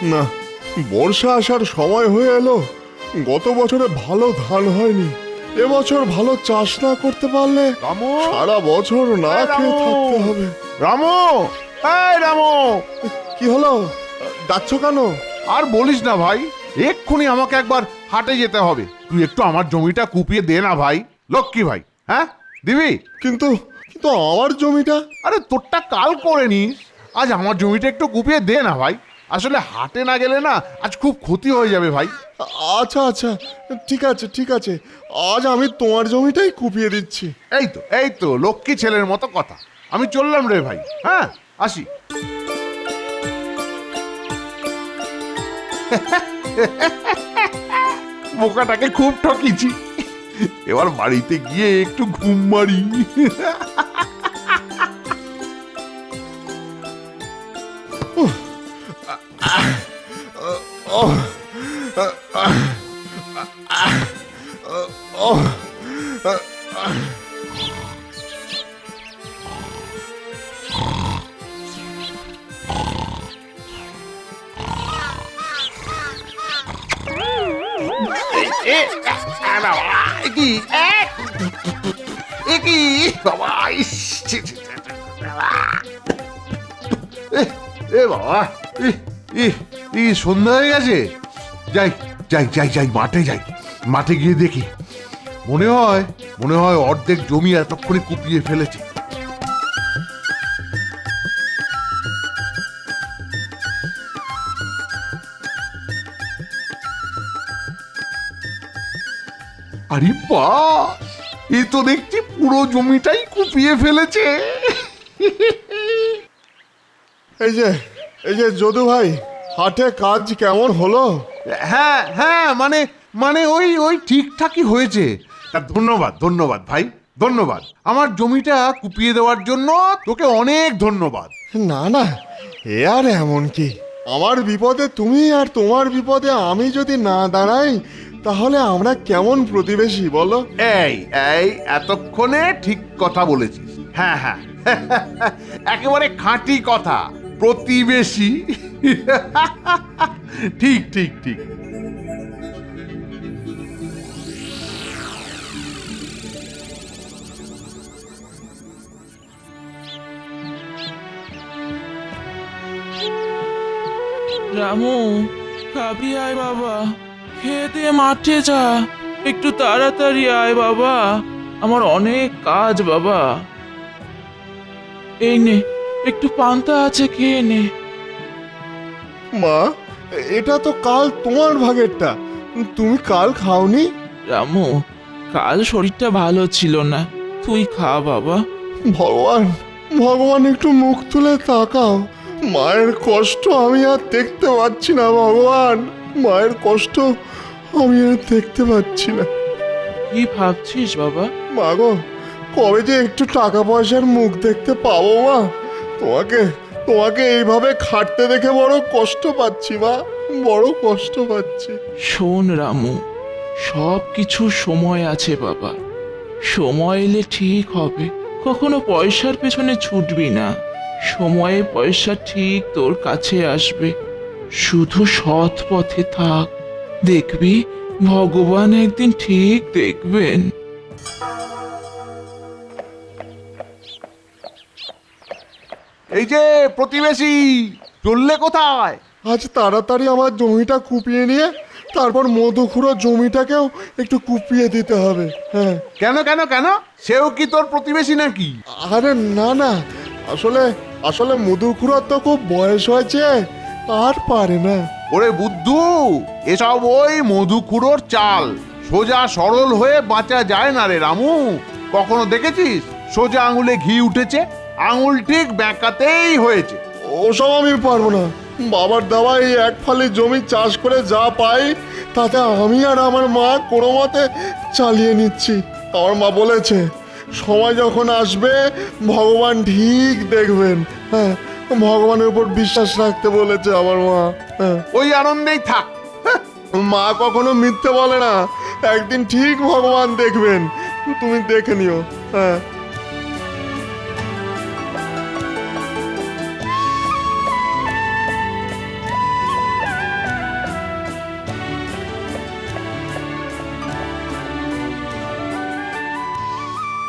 না, বর্ষা আসার সময় হয়ে এলো। গত বছরে ভালো ধান হয়নি, এবছর ভালো চাষ না করতে পারলে রামু, সারা বছর না খেয়ে থাকতে হবে। রামু, এই রামু, কি হলো, ডাকছো কেন? আর বলিস না ভাই, এক্ষুনি আমাকে একবার হাটে যেতে হবে। তুই একটু আমার জমিটা কুপিয়ে দে না ভাই, লক্ষ্মী ভাই। হ্যাঁ, দিবি? কিন্তু কিন্তু আমার জমিটা। আরে তোরটা কাল করে নিস, আজ আমার জমিটা একটু কুপিয়ে দে না ভাই। আসলে হাটে না গেলে না আজ খুব ক্ষতি হয়ে যাবে ভাই। আচ্ছা আচ্ছা, ঠিক আছে ঠিক আছে, আজ আমি তোমার জমিটাই কুপিয়ে দিচ্ছি। এই তো লক্ষ্মী ছেলের মতো কথা। আমি চললাম রে ভাই, হ্যাঁ আসি। বোকাটাকে খুব ঠকিছি, এবার বাড়িতে গিয়ে একটু ঘুম মারি। বাবা, সন্ধ্যা হয়ে গেছে। যাই যাই যাই যাই, মাঠে যাই, মাঠে গিয়ে দেখি। মনে হয় অর্ধেক জমি এতক্ষণে কুপিয়ে ফেলেছে। আরে বাহ, এ তো দেখছি পুরো জমিটাই কুপিয়ে ফেলেছে। এই যে যদু ভাই, হাটে কাজ কেমন হলো? হ্যাঁ হ্যাঁ, মানে মানে ওই ঠিকঠাকই হয়েছে। তা ধন্যবাদ ভাই, ধন্যবাদ। আমার জমিটা কুপিয়ে দেওয়ার জন্য তোকে অনেক ধন্যবাদ। না না, এ আর এমন কি, আমার বিপদে তুমি আর তোমার বিপদে আমি যদি না দাঁড়াই তাহলে আমরা কেমন প্রতিবেশী বলো? এই এই এতক্ষণে ঠিক কথা বলেছিস। হ্যাঁ হ্যাঁ, একেবারে খাঁটি কথা, প্রতিবেশী। ঠিক ঠিক ঠিক। রামু, খাবি আয় বাবা, খেয়ে দিয়ে মাঠে যা, একটু তাড়াতাড়ি আয় বাবা, আমার অনেক কাজ বাবা। এই নে, একটু পান্তা আছে, খেয়ে নে। মা, এটা তো কাল তোমার ভাগেরটা, তুমি কাল খাওনি। রামু, কাল শরীরটা ভালো ছিল না, তুই খা বাবা। ভগবান, ভগবান একটু মুখ তুলে তাকাও, মায়ের কষ্ট আমি আর দেখতে পাচ্ছি না। ভগবান, মায়ের কষ্ট আমি আর দেখতে পাচ্ছি না। কি ভাবছিস বাবা? মা গো, কবে যে একটু টাকা পয়সার মুখ দেখতে পাবো মা? তোমাকে তোমাকে এইভাবে খাটতে দেখে বড় কষ্ট পাচ্ছি মা, বড় কষ্ট পাচ্ছি। শোন রামু, সব কিছু সময় আছে বাবা, সময় এলে ঠিক হবে। কখনো পয়সার পেছনে ছুটবি না, সময়ে পয়সা ঠিক তোর কাছে আসবে। শুধু সৎ পথে থাক, দেখবি ভগবান একদিন ঠিক দেখবেন। এই যে প্রতিবেশী, চললে কোথায়? আজ তাড়াতাড়ি আমার জমিটা কুপিয়ে নিয়ে তারপর মধুখুড়ো জমিটাকেও একটু কুপিয়ে দিতে হবে। হ্যাঁ। কেন কেন কেন, সেও কি তোর প্রতিবেশী নাকি? আরে না না, আসলে আসলে মধুখুড়োর তো খুব বয়স হয়েছে, আর পারে না। ওরে বুদ্ধু, এসব ওই মধুখুড়োর চাল। সোজা সরল হয়ে বাঁচা যায় না রে রামু। কখনো দেখেছিস সোজা আঙুলে ঘি উঠেছে? আঙুল ঠিক বেঁকাতেই হয়েছে। ওসব আমি পারবো না। বাবার দেওয়া এই এক ফালি জমি চাষ করে যা পাই তাতে আমি আর আমার মা কোনো মতে চালিয়ে নিচ্ছি। আমার মা বলেছে সময় যখন আসবে ভগবান ঠিক দেখবেন। হ্যাঁ, ভগবানের উপর বিশ্বাস রাখতে বলেছে আমার মা। হ্যাঁ, ওই আনন্দেই থাক। মা কখনো মিথ্যে বলে না, একদিন ঠিক ভগবান দেখবেন, তুমি দেখে নিও। হ্যাঁ।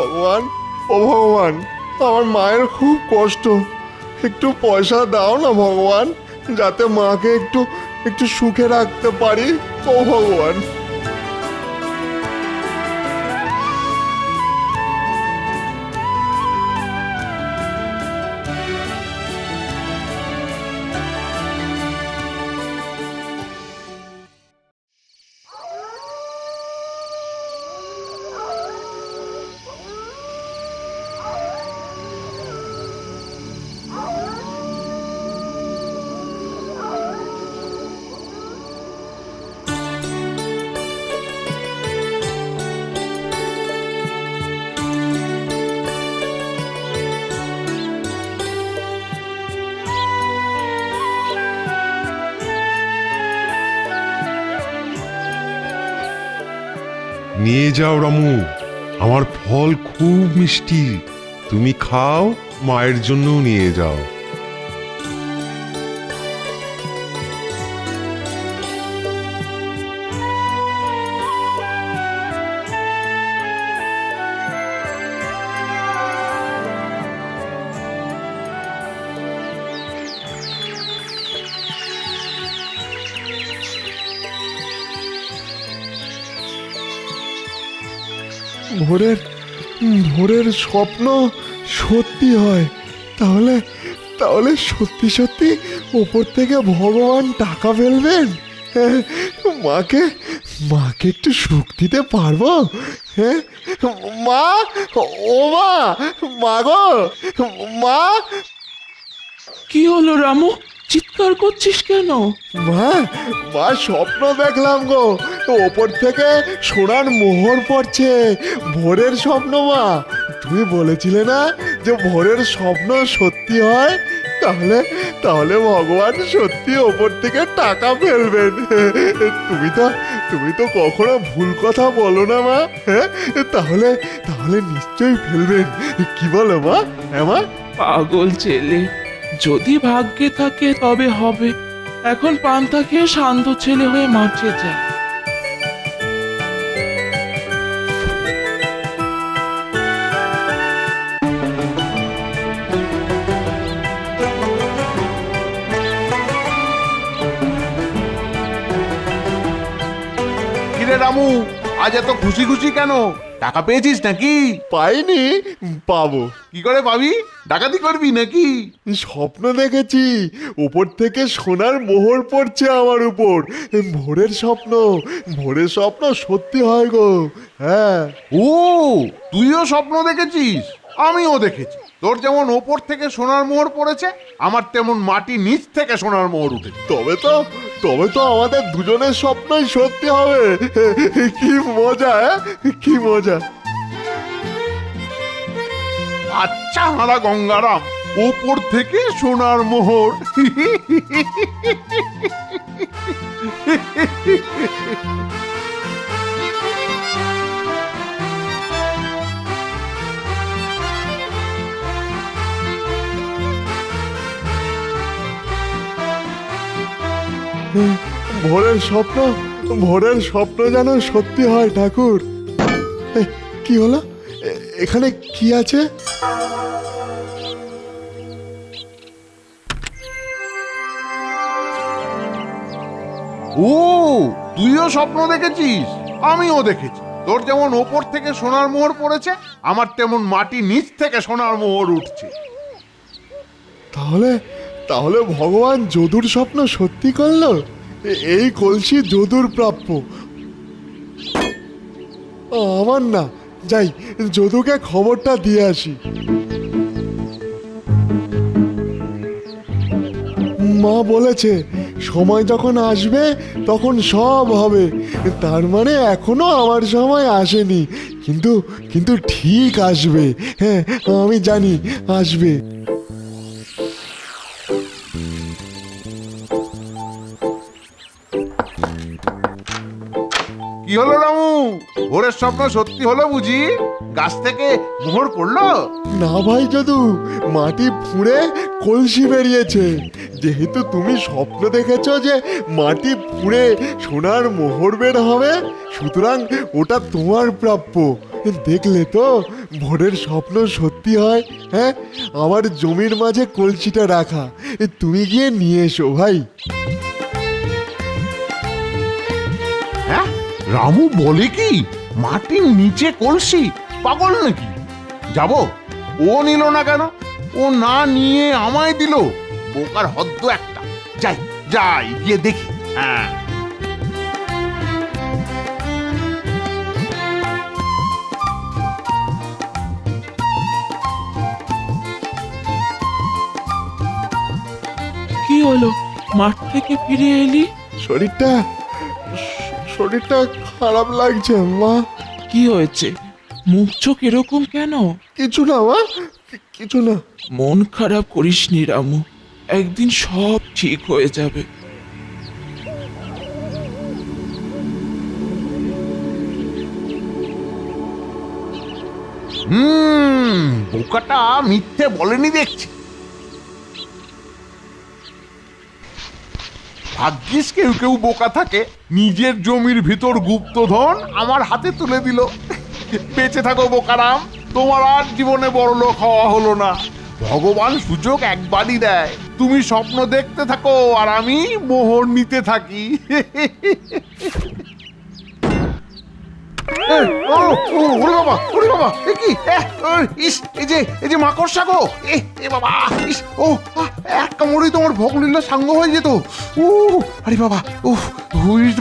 ভগবান, ও ভগবান, আমার মায়ের খুব কষ্ট, একটু পয়সা দাও না ভগবান, যাতে মাকে একটু একটু সুখে রাখতে পারি, ও ভগবান। নিয়ে যাও রামু, আমার ফল খুব মিষ্টি, তুমি খাও, মায়ের জন্যও নিয়ে যাও। ভোরের ভোরের স্বপ্ন সত্যি হয়, তাহলে তাহলে সত্যি সত্যি ওপর থেকে ভগবান টাকা ফেলবেন। হ্যাঁ, মাকে মাকে একটু সুখ দিতে পারবো। হ্যাঁ মা, ও মা, মা গো, মা। কি হলো রামু, চিৎকার করছিস কেন? মা, মা স্বপ্ন দেখলাম গো, ওপর থেকে সোনার মোহর পড়ছে, ভোরের স্বপ্ন। মা, তুমি বলেছিলে না যে ভোরের স্বপ্ন সত্যি হয়, তাহলে তাহলে ভগবান সত্যি ওপর থেকে টাকা ফেলবেন। তুমি তো কখনো ভুল কথা বলো না মা। হ্যাঁ, তাহলে তাহলে নিশ্চয়ই ফেলবেন, কি বলো মা? হ্যাঁ মা। পাগল ছেলে, যদি ভাগ্যে থাকে তবে হবে। এখন পান্তা খেয়ে শান্ত ছেলে হয়ে মাঠে যায়। কিরে রামু, আজ এত খুশি খুশি কেন? টাকা পেয়েছিস নাকি? পাইনি, পাবো। কি করে পাবি? ডাকাতি করবি নাকি? স্বপ্ন দেখেছি, উপর থেকে সোনার মোহর পড়ছে আমার উপর। ভোরের স্বপ্ন, ভোরের স্বপ্ন সত্যি হয় গো। হ্যাঁ। ও, তুইও স্বপ্ন দেখেছিস? আমিও দেখেছি। তোর যেমন ওপর থেকে সোনার মোহর পড়েছে, আমার তেমন মাটি নিচ থেকে সোনার মোহর উঠেছে। তবে তো আমাদের দুজনের স্বপ্নই সত্যি হবে। কি মজা, কি মজা। আচ্ছা হারা গঙ্গারাম, ওপর থেকে সোনার মোহর। ভোরের স্বপ্ন যেন সত্যি হয় ঠাকুর। কি হলো, এখানে কি আছে? ও, তুইও স্বপ্ন দেখেছিস? আমিও দেখেছি। তোর যেমন ওপর থেকে সোনার মোহর পড়েছে, আমার তেমন মাটি নিচ থেকে সোনার মোহর উঠছে। তাহলে তাহলে ভগবান যদুর স্বপ্ন সত্যি করলো। এই কলসি যদুর প্রাপ্য, আমার না। যাই, যদুকে খবরটা দিয়ে আসি। মা বলেছে সময় যখন আসবে তখন সব হবে। তার মানে এখনো আমার সময় আসেনি, কিন্তু কিন্তু ঠিক আসবে। হ্যাঁ, আমি জানি আসবে। কি হলো রামু, ভোরের স্বপ্ন সত্যি হলো বুঝি? গাছ থেকে মোহর পড়লো? না ভাই যদু, মাটি ফুঁড়ে কলসি বেরিয়েছে। যেহেতু তুমি স্বপ্ন দেখেছ যে মাটি ফুঁড়ে সোনার মোহর বের হবে, সুতরাং ওটা তোমার প্রাপ্য। দেখলে তো ভোরের স্বপ্ন সত্যি হয়। হ্যাঁ, আমার জমির মাঝে কলসিটা রাখা, তুমি গিয়ে নিয়ে এসো ভাই। হ্যাঁ, রামু বলে কি মাটির নিচে কলসি? পাগল নাকি? যাব? ও নিল না কেন? ও না নিয়ে আমায় দিল। বোকার হদ্দ একটা। যাই যাই গিয়ে দেখি। হ্যাঁ, কি হলো, মাঠ থেকে ফিরে এলি? শরীরটা শরীরটা খারাপ লাগছে মা। কি হয়েছে? মুখ চোখ এরকম কেন? কিছু না মা, কিছু না। মন খারাপ করিসনি রামু, একদিন সব ঠিক হয়ে যাবে। বোকাটা মিথ্যে বলেনি দেখছি। ভাগ্যিস কেউ কেউ বোকা থাকে, নিজের জমির ভিতর গুপ্তধন আমার হাতে তুলে দিল। বেঁচে থাকো বোকারাম, তোমার আর জীবনে বড়লোক হওয়া হলো না। ভগবান সুযোগ একবারই দেয়। তুমি স্বপ্ন দেখতে থাকো আর আমি মোহর নিতে থাকি। ওরে বাবা, ওরে বাবা, এ কি? ইস, এই যে মাকড়সা গো! এ বাবা, ইস, ও এক কামড়েই তোমার ভগলীলা সাঙ্গ হয়ে যেত। আরে বাবা,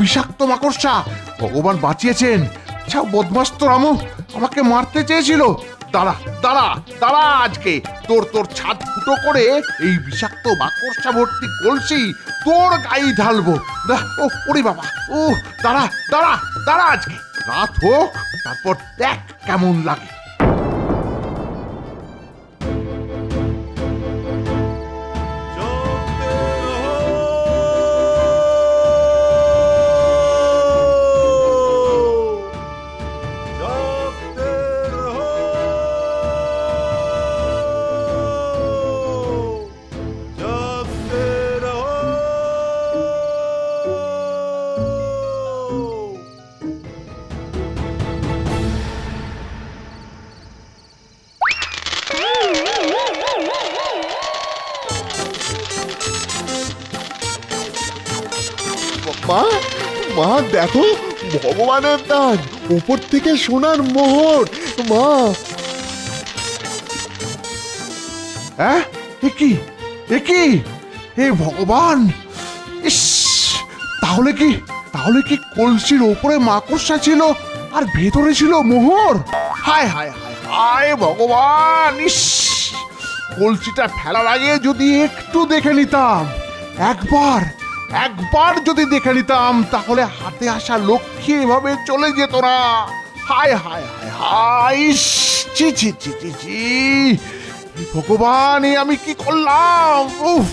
বিষাক্ত মাকড়সা! ভগবান বাঁচিয়েছেন। আচ্ছা, বদমাস তো রামু আমাকে মারতে চেয়েছিল। দাঁড়া দাঁড়া দাঁড়া, আজকে তোর ছাদ ফুটো করে এই বিষাক্ত মাকড়সা ভর্তি কলসি তোর গায়ে ঢালবো। ওরে বাবা, দাঁড়া দাঁড়া দাঁড়া, আজকে রাত হোক, তারপর দেখ কেমন লাগে। মা, মা দেখো, ভগবানের দান, উপর থেকে সোনার মোহর। মা, হ্যাঁ, এ কি? হে ভগবান! ইস, তাহলে কি কলসির ওপরে মাকড়সা ছিল আর ভেতরে ছিল মোহর? হায় হায় হায় হায় ভগবান! ইস, কলসিটা ফেলার আগে যদি একটু দেখে নিতাম, একবার যদি দেখে নিতাম, তাহলে হাতে আসা লক্ষ্মী এভাবে চলে যেত না। হায় হায় হায় হায়! ইস, ছি ছি ছি ছি ছি! ভগবান, এ আমি কি করলাম? উফ!